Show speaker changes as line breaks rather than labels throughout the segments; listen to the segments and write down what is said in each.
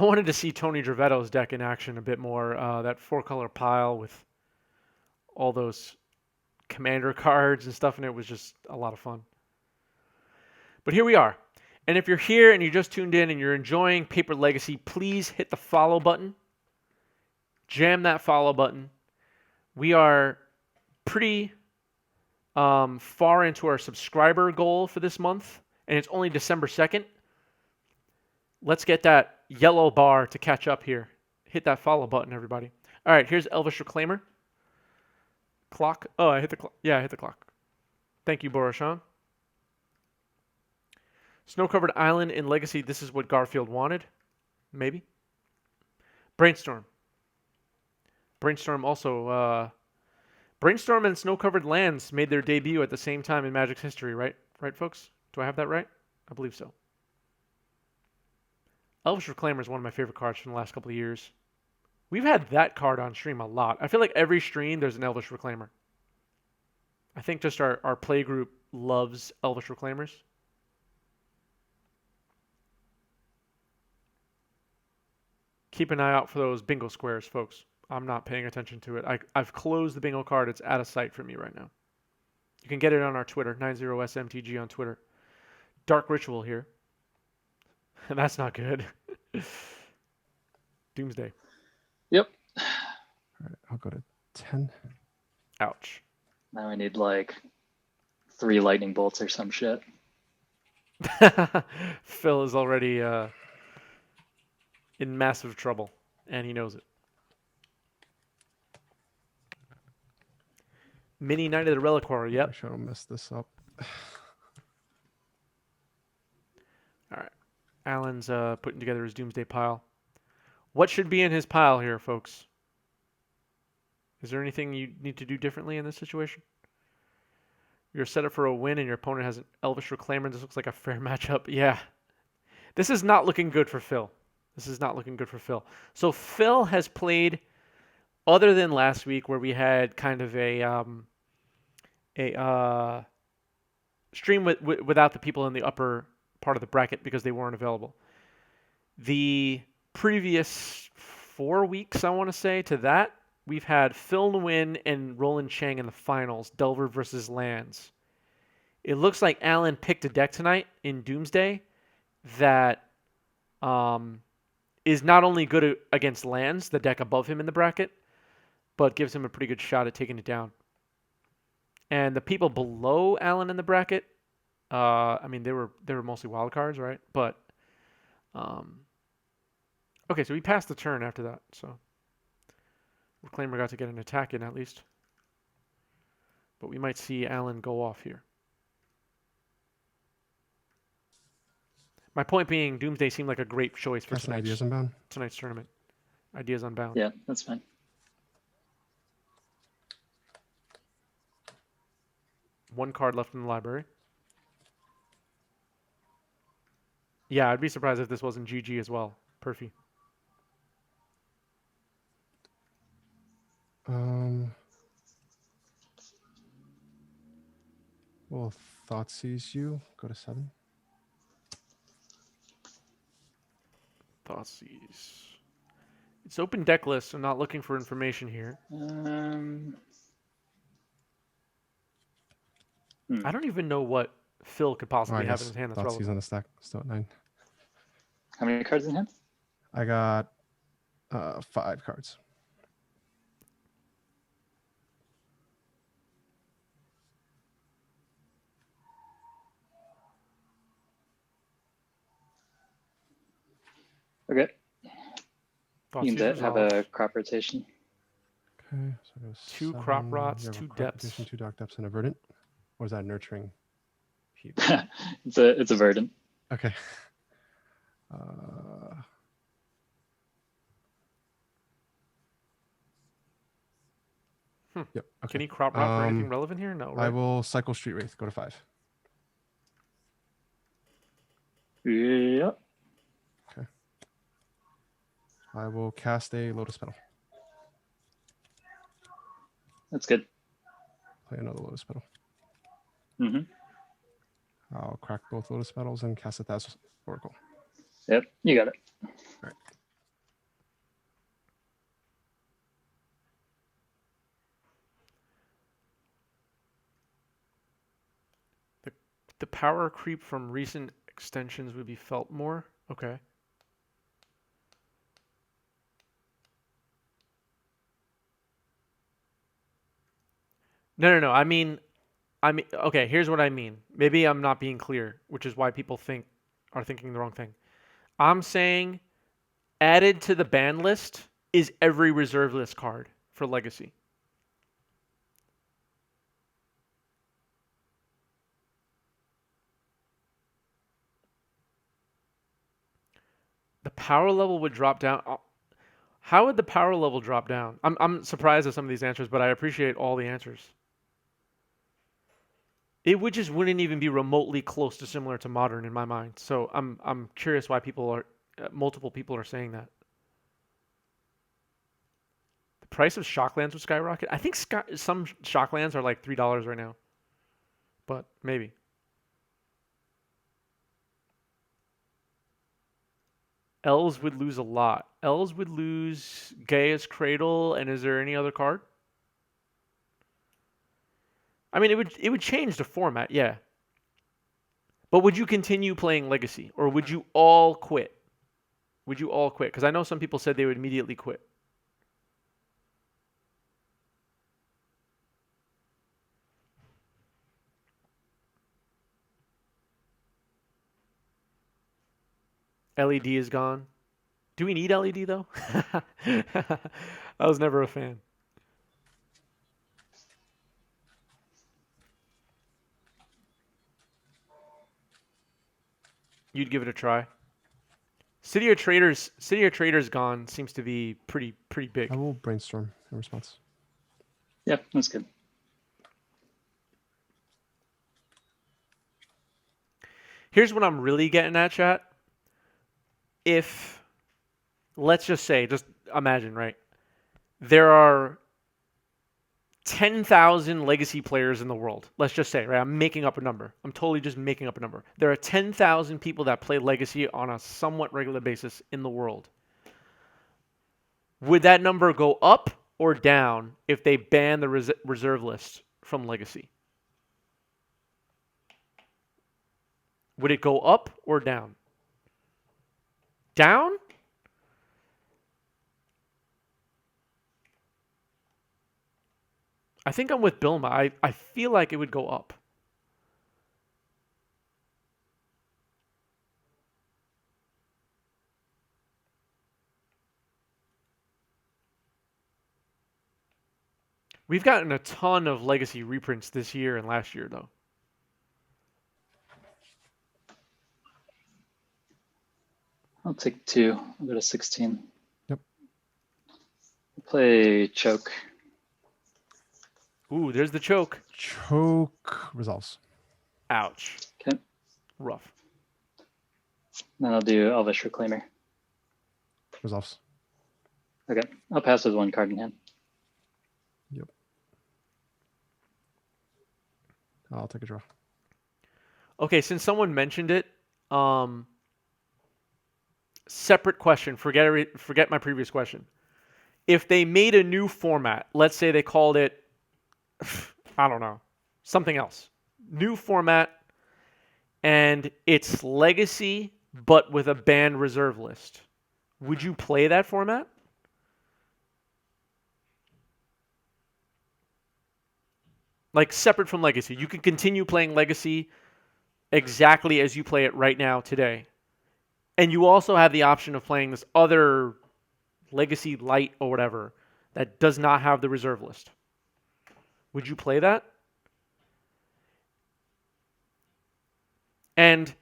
wanted to see Tony Dravetto's deck in action a bit more. That 4-color pile with all those commander cards and stuff in it was just a lot of fun. But here we are. And if you're here and you just tuned in and you're enjoying Paper Legacy, please hit the follow button. Jam that follow button. We are pretty far into our subscriber goal for this month, and it's only December 2nd. Let's get that yellow bar to catch up here. Hit that follow button, everybody. All right, here's Elvish Reclaimer. Clock. Oh, I hit the clock. Yeah, I hit the clock. Thank you, Boroshan. Snow-covered island in Legacy. This is what Garfield wanted. Maybe. Brainstorm. Brainstorm also... Brainstorm and Snow-Covered Lands made their debut at the same time in Magic's history, right? Right, folks? Do I have that right? I believe so. Elvish Reclaimer is one of my favorite cards from the last couple of years. We've had that card on stream a lot. I feel like every stream there's an Elvish Reclaimer. I think just our play group loves Elvish Reclaimers. Keep an eye out for those bingo squares, folks. I'm not paying attention to it. I've closed the bingo card. It's out of sight for me right now. You can get it on our Twitter, 90smtg on Twitter. Dark Ritual here. And that's not good. Doomsday.
Yep.
All right, I'll go to 10.
Ouch.
Now I need like 3 lightning bolts or some shit.
Phil is already in massive trouble, and he knows it. Mini Knight of the Reliquary, yep.
I sure don't mess this up.
All right. Alan's putting together his Doomsday pile. What should be in his pile here, folks? Is there anything you need to do differently in this situation? You're set up for a win and your opponent has an Elvish Reclaimer. This looks like a fair matchup. Yeah. This is not looking good for Phil. This is not looking good for Phil. So Phil has played, other than last week where we had kind of a stream without the people in the upper part of the bracket because they weren't available. The previous 4 weeks, I want to say, to that, we've had Phil Nguyen and Roland Chang in the finals, Delver versus Lands. It looks like Alan picked a deck tonight in Doomsday that is not only good against Lands, the deck above him in the bracket, but gives him a pretty good shot at taking it down. And the people below Alan in the bracket, I mean, they were mostly wild cards, right? But okay, so we passed the turn after that. So Reclaimer got to get an attack in at least. But we might see Alan go off here. My point being, Doomsday seemed like a great choice for tonight's tournament. Ideas Unbound.
Yeah, that's fine.
One card left in the library. Yeah, I'd be surprised if this wasn't GG as well. Perfy.
Well, Thoughtseize you. Go to 7.
Thoughtseize. It's open deck list, so I'm not looking for information here. I don't even know what Phil could possibly have in his hand that's relevant.
Thoughtseize on the stack. Still at 9.
How many cards in hand?
I got 5 cards.
Okay.
Thoughtseize
You can have a crop rotation.
Okay, so it was
2 crop rots, 2 depths.
2 dark depths, and a verdant. Or is that nurturing?
It's a verdant.
Okay. Yep. Okay.
Can he crop rot for anything relevant here? No. Right?
I will cycle Street Wraith. Go to 5.
Yep.
Okay. I will cast a Lotus Petal.
That's good.
Play another Lotus Petal.
Mm-hmm.
I'll crack both Lotus Petals and cast a Thassa's Oracle.
Yep, you got it.
All right.
The power creep from recent extensions would be felt more. Okay. No. I mean, okay. Here's what I mean. Maybe I'm not being clear, which is why people are thinking the wrong thing. I'm saying added to the ban list is every reserve list card for Legacy. The power level would drop down. How would the power level drop down? I'm surprised at some of these answers, but I appreciate all the answers. It would just wouldn't even be remotely close to similar to modern in my mind. So I'm curious why multiple people are saying that. The price of Shocklands would skyrocket. I think some Shocklands are like $3 right now, but maybe. Elves would lose a lot. Elves would lose Gaia's Cradle, and is there any other card? I mean, it would change the format, yeah. But would you continue playing Legacy, or would you all quit? Would you all quit? Because I know some people said they would immediately quit. LED is gone. Do we need LED though? I was never a fan. You'd give it a try. City of Traders gone seems to be pretty big.
I will brainstorm in response.
Yep, that's good.
Here's what I'm really getting at, chat. If, let's just say, just imagine, right? There are 10,000 Legacy players in the world. Let's just say, right? I'm making up a number. I'm totally just making up a number. There are 10,000 people that play Legacy on a somewhat regular basis in the world. Would that number go up or down if they ban the reserve list from Legacy? Would it go up or down? Down? I think I'm with Bilma. I feel like it would go up. We've gotten a ton of Legacy reprints this year and last year, though.
I'll take 2. I'll go to 16.
Yep.
Play Choke.
Ooh, there's the choke.
Choke resolves.
Ouch.
Okay.
Rough.
Then I'll do Elvish Reclaimer.
Resolves.
Okay. I'll pass with 1 card in hand.
Yep. I'll take a draw.
Okay, since someone mentioned it, separate question. Forget my previous question. If they made a new format, let's say they called it, I don't know, something else. New format, and it's Legacy, but with a banned reserve list. Would you play that format? Like separate from Legacy. You could continue playing Legacy exactly as you play it right now today. And you also have the option of playing this other Legacy Light or whatever that does not have the reserve list. Would you play that? And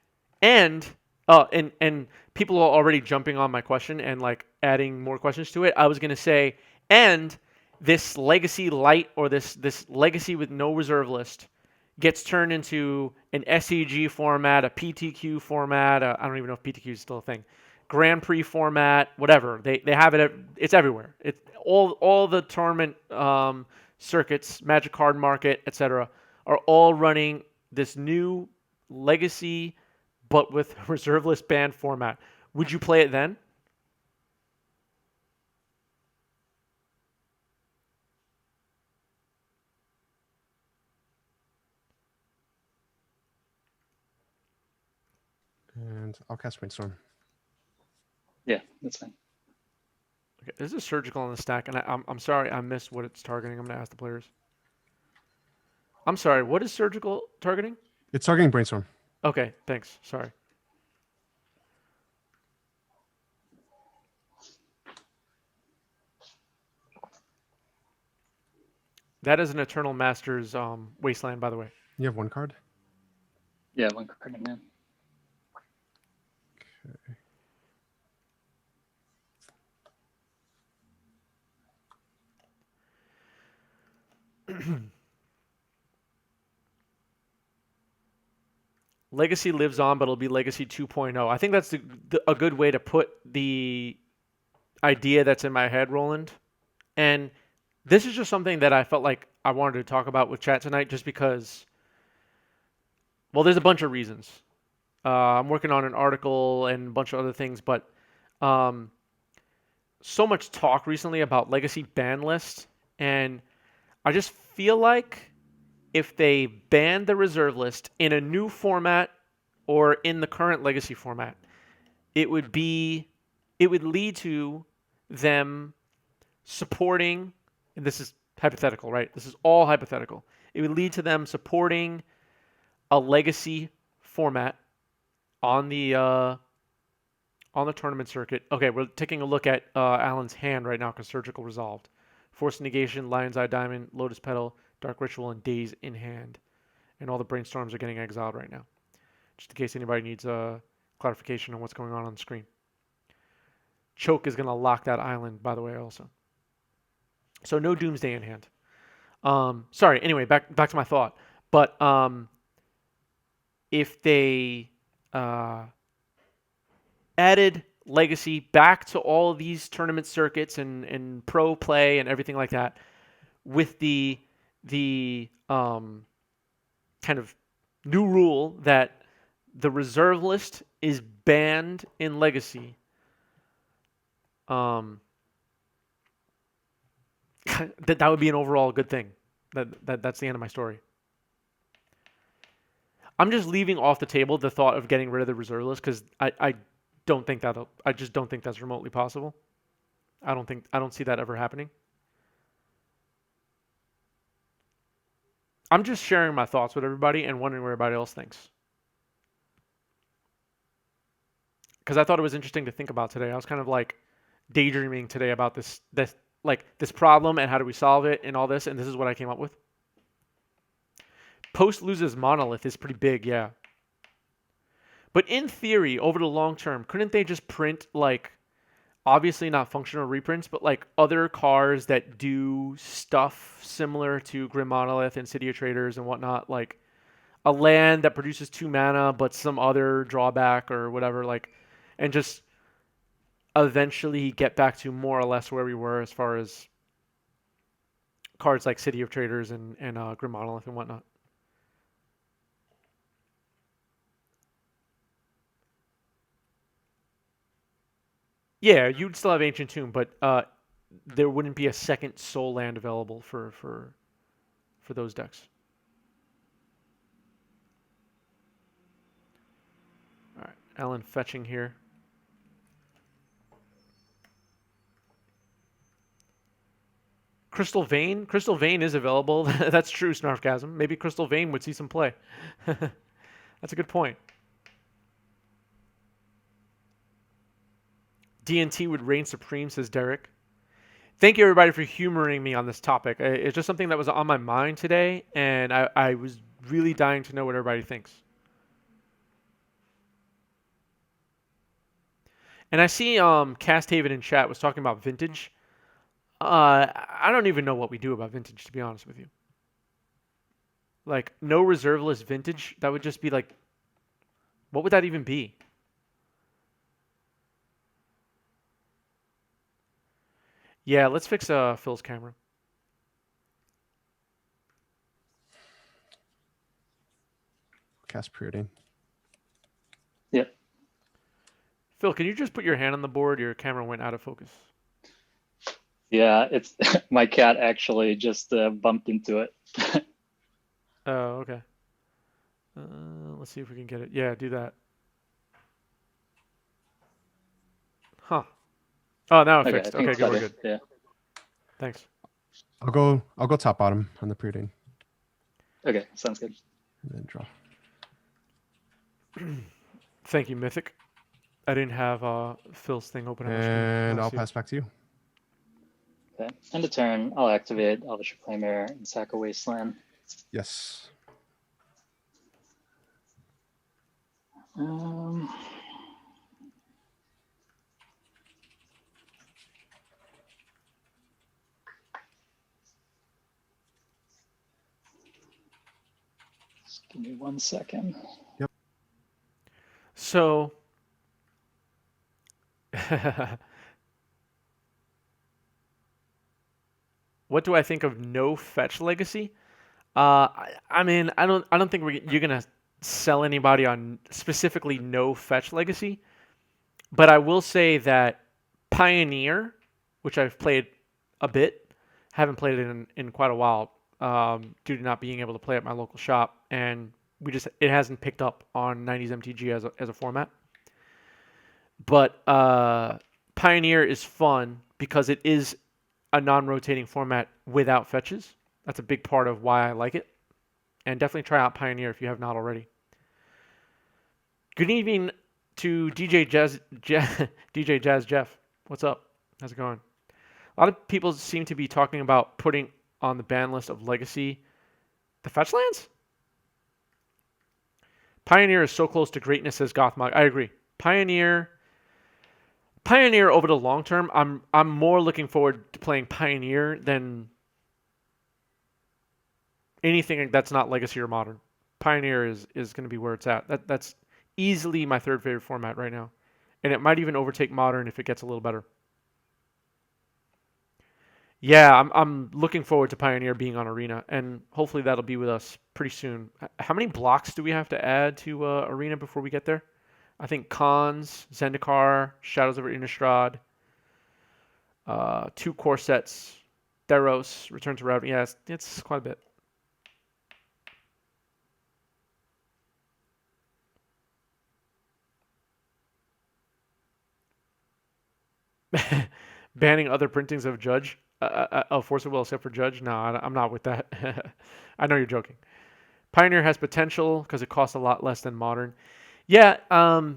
people are already jumping on my question and like adding more questions to it. I was going to say, and this Legacy Light or this Legacy with no reserve list gets turned into an SEG format, a PTQ format. I don't even know if PTQ is still a thing. Grand Prix format, whatever. They have it. It's everywhere. It's all the tournament circuits, Magic Card Market, etc., are all running this new Legacy, but with reserve list banned format. Would you play it then?
and I'll cast Brainstorm.
Yeah, that's fine.
Okay, this is surgical on the stack, and I'm sorry I missed what it's targeting. I'm gonna ask the players. I'm sorry. What is surgical targeting?
It's targeting Brainstorm.
Okay, thanks. Sorry. That is an Eternal Masters Wasteland, by the way.
You have 1 card.
Yeah, 1 card in hand.
Legacy lives on, but it'll be Legacy 2.0. I think that's a good way to put the idea that's in my head, Roland. And this is just something that I felt like I wanted to talk about with chat tonight, just because, well, there's a bunch of reasons. I'm working on an article and a bunch of other things, but so much talk recently about Legacy ban list, and I just feel like if they banned the reserve list in a new format or in the current Legacy format, it would lead to them supporting, and this is hypothetical, right? This is all hypothetical. It would lead to them supporting a Legacy format on the tournament circuit. Okay, we're taking a look at Alan's hand right now because Surgical resolved. Force Negation, Lion's Eye Diamond, Lotus Petal, Dark Ritual, and Daze in hand. And all the Brainstorms are getting exiled right now. Just in case anybody needs clarification on what's going on the screen. Choke is going to lock that island, by the way, also. So no Doomsday in hand. Sorry, anyway, back to my thought. But if they added Legacy back to all of these tournament circuits and pro play and everything like that, with the kind of new rule that the reserve list is banned in Legacy, that would be an overall good thing. That's the end of my story. I'm just leaving off the table the thought of getting rid of the reserve list because I just don't think that's remotely possible. I don't see that ever happening. I'm just sharing my thoughts with everybody and wondering what everybody else thinks. Because I thought it was interesting to think about today. I was kind of like daydreaming today about this problem and how do we solve it and all this, and this is what I came up with. Post loses Monolith is pretty big, yeah. But in theory, over the long term, couldn't they just print, like, obviously not functional reprints, but like other cards that do stuff similar to Grim Monolith and City of Traders and whatnot, like a land that produces 2 mana but some other drawback or whatever, like, and just eventually get back to more or less where we were as far as cards like City of Traders and Grim Monolith and whatnot. Yeah, you'd still have Ancient Tomb, but there wouldn't be a second soul land available for those decks. All right, Alan fetching here. Crystal Vein? Crystal Vein is available. That's true, Snarfgasm. Maybe Crystal Vein would see some play. That's a good point. DNT would reign supreme, says Derek. Thank you, everybody, for humoring me on this topic. It's just something that was on my mind today, and I was really dying to know what everybody thinks. And I see Casthaven in chat was talking about Vintage. I don't even know what we do about Vintage, to be honest with you. Like, no reserve list Vintage, that would just be like, what would that even be? Yeah, let's fix Phil's camera.
Cast Preordain.
Yep.
Phil, can you just put your hand on the board? Your camera went out of focus.
Yeah, it's my cat actually just bumped into it.
Oh, okay. Let's see if we can get it. Yeah, do that. Oh, now it
Okay, I
fixed.
think
Okay,
it's
good. We're
better.
good.
Yeah.
Thanks.
I'll go top bottom on the preordain
Okay, sounds good.
and then draw.
Thank you, Mythic. I didn't have Phil's thing open on my screen.
And
Now I
I'll
see it.
pass back to you.
Okay. End of turn, I'll activate Elvish Reclaimer and sack a Wasteland.
Yes.
Just give me 1 second.
So, what do I think of no fetch legacy? I mean, I don't think you're gonna sell anybody on specifically no fetch legacy, but I will say that Pioneer, which I've played a bit, haven't played it in quite a while, due to not being able to play at my local shop, and it hasn't picked up on 90s MTG as a format. But Pioneer is fun because it is a non-rotating format without fetches. That's a big part of why I like it. And definitely try out Pioneer if you have not already. Good evening to DJ DJ Jazz Jeff. What's up? How's it going? A lot of people seem to be talking about putting on the ban list of Legacy the fetch lands. Pioneer is so close to greatness, says Gothmog. I agree. Pioneer over the long term, I'm more looking forward to playing Pioneer than anything that's not Legacy or Modern. Pioneer is going to be where it's at. That's easily my third favorite format right now, and it might even overtake Modern if it gets a little better. Yeah, I'm looking forward to Pioneer being on Arena, and hopefully that'll be with us pretty soon. How many blocks do we have to add to Arena before we get there? I think Khans, Zendikar, Shadows over Innistrad, 2 core sets, Theros, Return to Ravnica. Yeah, it's quite a bit. Banning other printings of Judge, of Force of Will except for Judge. No, I'm not with that. I know you're joking. Pioneer has potential because it costs a lot less than Modern. Yeah, I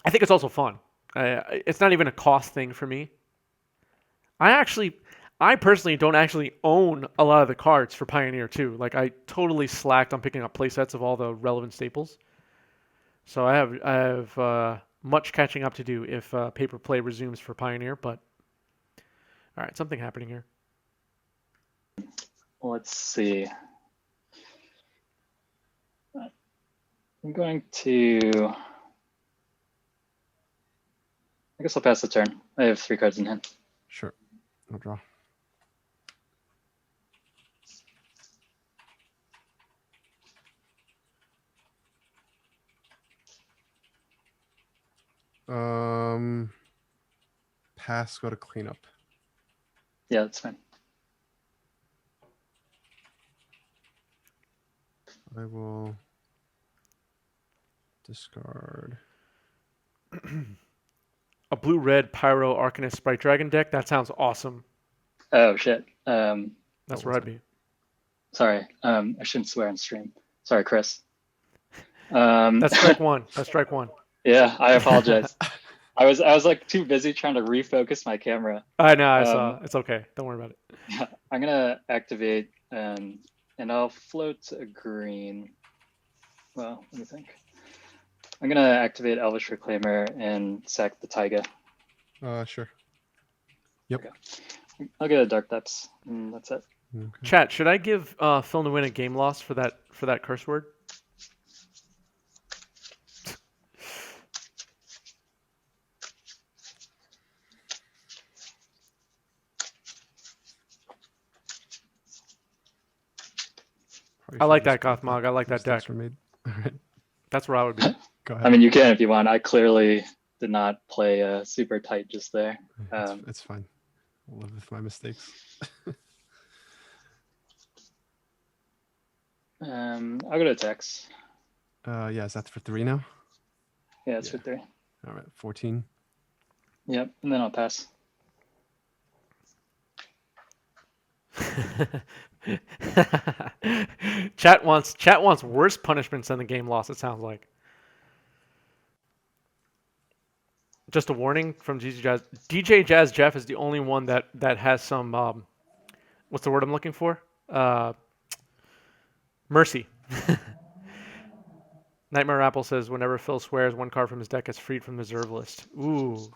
think it's also fun. It's not even a cost thing for me. I personally don't actually own a lot of the cards for Pioneer too. Like I totally slacked on picking up playsets of all the relevant staples. So I have much catching up to do if paper play resumes for Pioneer. But all right, something happening here.
Let's see. I'm going to. I guess I'll pass the turn. I have 3 cards in hand.
Sure. I'll draw. Pass, go to cleanup.
Yeah, that's fine.
I will discard.
A blue-red Pyro Arcanist Sprite Dragon deck. That sounds awesome.
Oh shit.
That's where I'd be.
Sorry. I shouldn't swear on stream. Sorry, Chris.
That's strike one. That's strike one.
Yeah, I apologize. I was like too busy trying to refocus my camera.
I know. I saw. It's okay. Don't worry about it.
Yeah, I'm gonna activate and I'll float a green. Well, let me think. I'm gonna activate Elvish Reclaimer and sack the Taiga.
Sure. Yep.
Okay. I'll get a Dark Depths, and that's it.
Okay.
Chat. Should I give Phil Nguyen a game loss for that curse word? I like that Gothmog. I like that deck.
All right.
That's where I would be.
Go ahead.
I mean, you can if you want. I clearly did not play super tight just there.
It's fine. I'll live with my mistakes.
I'll go to attacks.
Yeah, is that for 3 now?
Yeah, it's for 3.
All right, 14.
Yep, and then I'll pass.
Chat wants worse punishments than the game loss, it sounds like. Just a warning from DJ Jazz. DJ Jazz Jeff is the only one that has some what's the word I'm looking for? Mercy. Nightmare Apple says whenever Phil swears, one card from his deck gets freed from the reserve list. Ooh.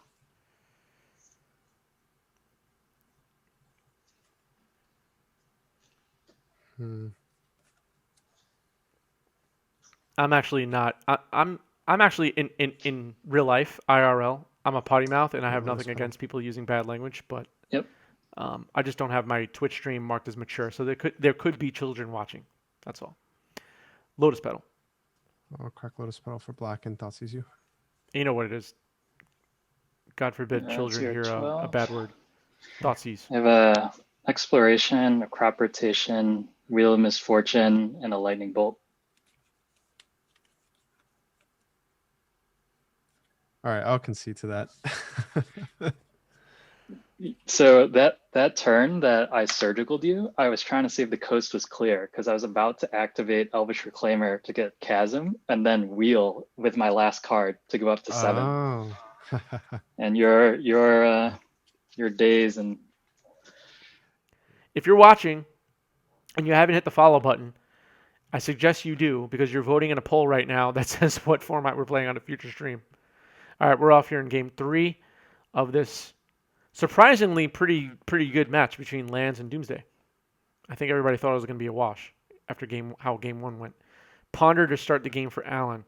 I'm actually not. I'm actually in real life IRL. I'm a potty mouth, and I have nothing against people using bad language, but
Yep.
I just don't have my Twitch stream marked as mature, so there could be children watching. That's all. Lotus Petal.
I'll crack Lotus Petal for black and Thoughtseize you.
You know what it is. God forbid
That's
children
your
hear a
12.
bad word. Thoughtseize.
I have a exploration, a crop rotation, wheel of misfortune, and a lightning bolt.
All right, I'll concede to that.
So that turn that I surgicaled you, I was trying to see if the coast was clear because I was about to activate Elvish Reclaimer to get Chasm and then wheel with my last card to go up to 7.
Oh.
And your days and
If you're watching and you haven't hit the follow button, I suggest you do because you're voting in a poll right now that says what format we're playing on a future stream. All right, we're off here in game 3 of this surprisingly pretty good match between Lands and Doomsday. I think everybody thought it was going to be a wash after how game 1 went. Ponder to start the game for Allen.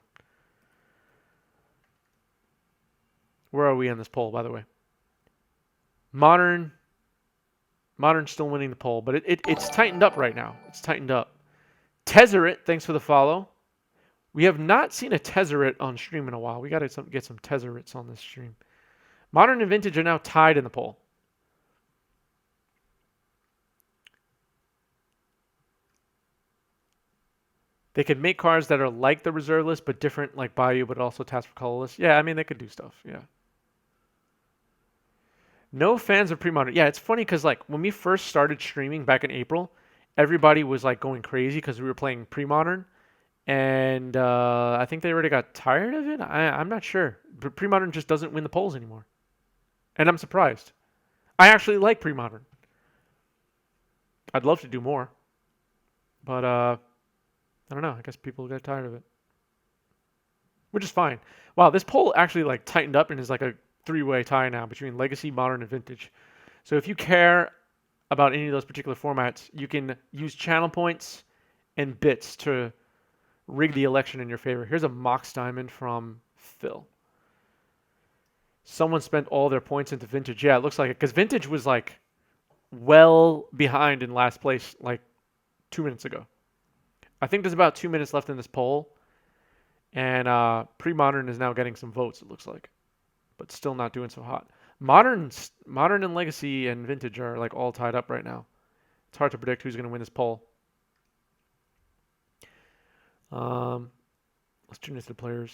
Where are we on this poll, by the way? Modern still winning the poll, but it's tightened up right now. It's tightened up. Tezzeret, thanks for the follow. We have not seen a Tezzeret on stream in a while. We got to get some Tezzerets on this stream. Modern and Vintage are now tied in the poll. They could make cards that are like the reserve list, but different, like Bayou, but also taps for colorless. Yeah, I mean, they could do stuff. Yeah. No fans of pre-modern. Yeah, it's funny because like when we first started streaming back in April, everybody was like going crazy because we were playing pre-modern, and I think they already got tired of it. I'm not sure, but pre-modern just doesn't win the polls anymore, and I'm surprised. I actually like pre-modern. I'd love to do more, but I don't know. I guess people got tired of it, which is fine. Wow, this poll actually like tightened up and is like a 3-way tie now between Legacy, Modern, and Vintage. So if you care about any of those particular formats, you can use channel points and bits to rig the election in your favor. Here's a Mox Diamond from Phil. Someone spent all their points into Vintage. Yeah, it looks like it. Because Vintage was like well behind in last place like 2 minutes ago. I think there's about 2 minutes left in this poll. And pre-modern is now getting some votes, it looks like. But still not doing so hot. Modern and Legacy and Vintage are like all tied up right now. It's hard to predict who's going to win this poll. Let's tune into the players.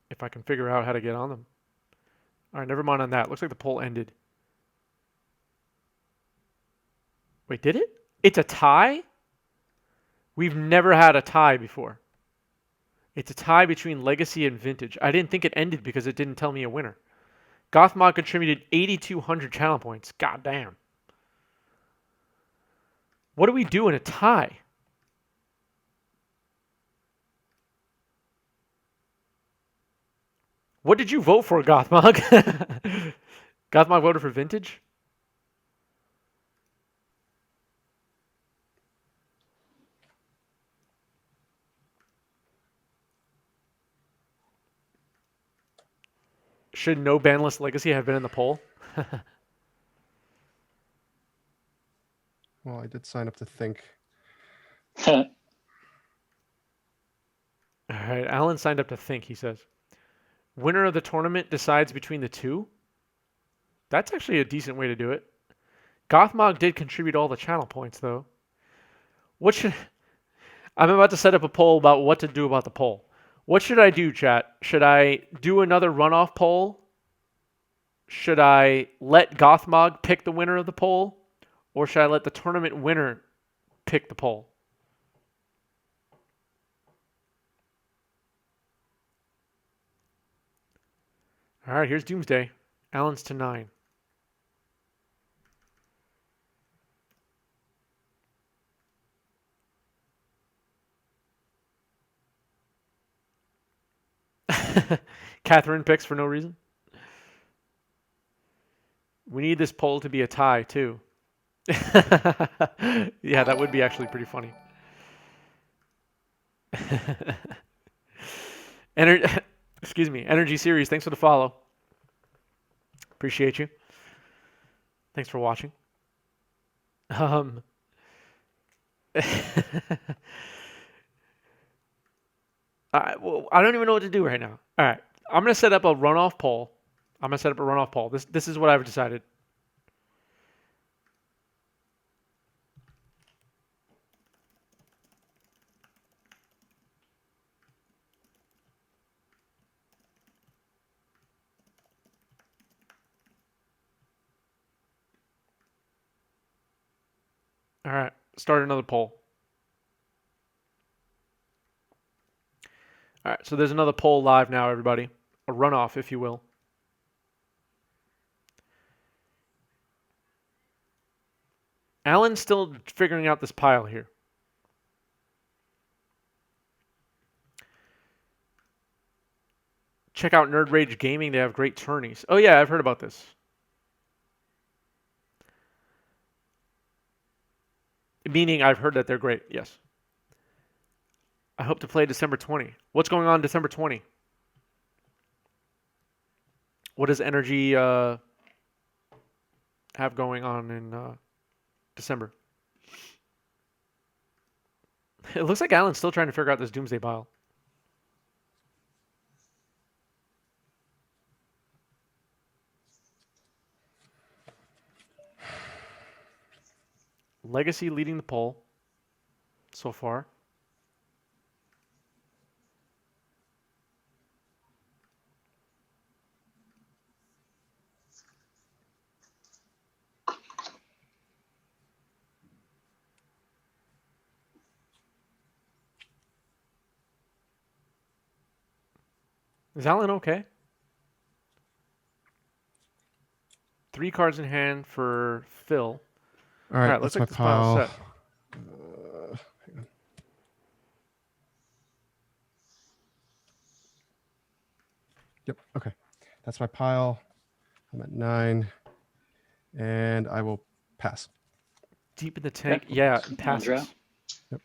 If I can figure out how to get on them. All right, never mind on that. Looks like the poll ended. Wait, did it? It's a tie? We've never had a tie before. It's a tie between Legacy and Vintage. I didn't think it ended because it didn't tell me a winner. Gothmog contributed 8,200 channel points. God damn. What do we do in a tie? What did you vote for, Gothmog? Gothmog voted for Vintage? Should no banless Legacy have been in the poll?
Well, I did sign up to think.
All right, Alan signed up to think, he says. Winner of the tournament decides between the two? That's actually a decent way to do it. Gothmog did contribute all the channel points, though. What should I'm about to set up a poll about what to do about the poll. What should I do, chat? Should I do another runoff poll? Should I let Gothmog pick the winner of the poll? Or should I let the tournament winner pick the poll? All right, here's Doomsday. Allen's to 9. Catherine picks for no reason. We need this poll to be a tie, too. Yeah, that would be actually pretty funny. Excuse me. Energy Series, thanks for the follow. Appreciate you. Thanks for watching. Well, I don't even know what to do right now. All right, I'm gonna set up a runoff poll. This is what I've decided. All right, start another poll. All right, so there's another poll live now, everybody. A runoff, if you will. Alan's still figuring out this pile here. Check out Nerd Rage Gaming. They have great tourneys. Oh, yeah, I've heard about this. Meaning I've heard that they're great, yes. I hope to play December 20. What's going on December 20? What does Energy have going on in December? It looks like Alan's still trying to figure out this Doomsday pile. Legacy leading the poll so far. Is Alan okay? 3 cards in hand for Phil.
All right,
let's
that's my
this pile
pile.
set.
Hang on. Yep. Okay, that's my pile. I'm at 9, and I will pass.
Deep in the tank.
Okay.
Yeah,
Andrea?
passes.
Yep.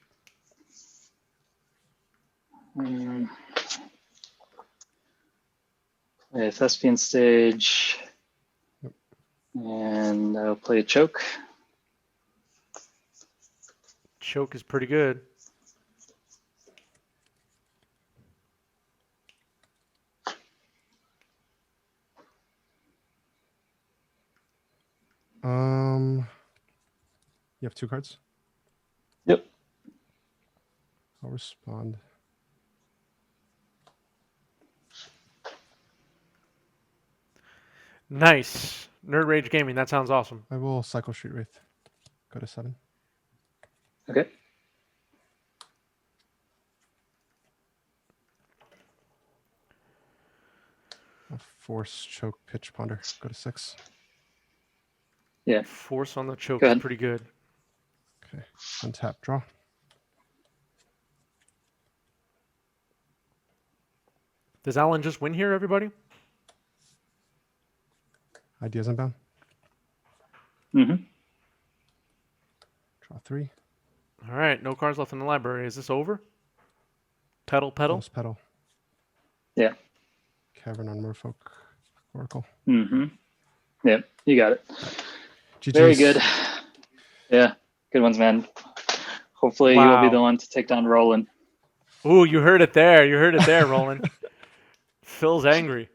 Play Thespian Stage.
Yep.
And I'll play Choke.
Choke is pretty good.
You have 2 cards?
Yep.
I'll respond.
Nice. Nerd Rage Gaming. That sounds awesome.
I will cycle Street Wraith. Go to 7.
Okay.
I'll force, choke, pitch, ponder. Go to 6.
Yeah.
Force on the choke
Go
is
ahead.
pretty good.
Okay. Untap, draw.
Does Alan just win here, everybody?
Ideas unbound.
Mm-hmm.
Draw 3.
All right, no cards left in the library. Is this over? Pedal, pedal.
Close pedal.
Yeah.
Cavern on Merfolk. Oracle.
Mm-hmm. Yep. You got it.
GG's.
Very good. Yeah. Good ones, man. Hopefully you'll be the one to take down Roland.
Ooh, you heard it there. You heard it there, Roland. Phil's angry.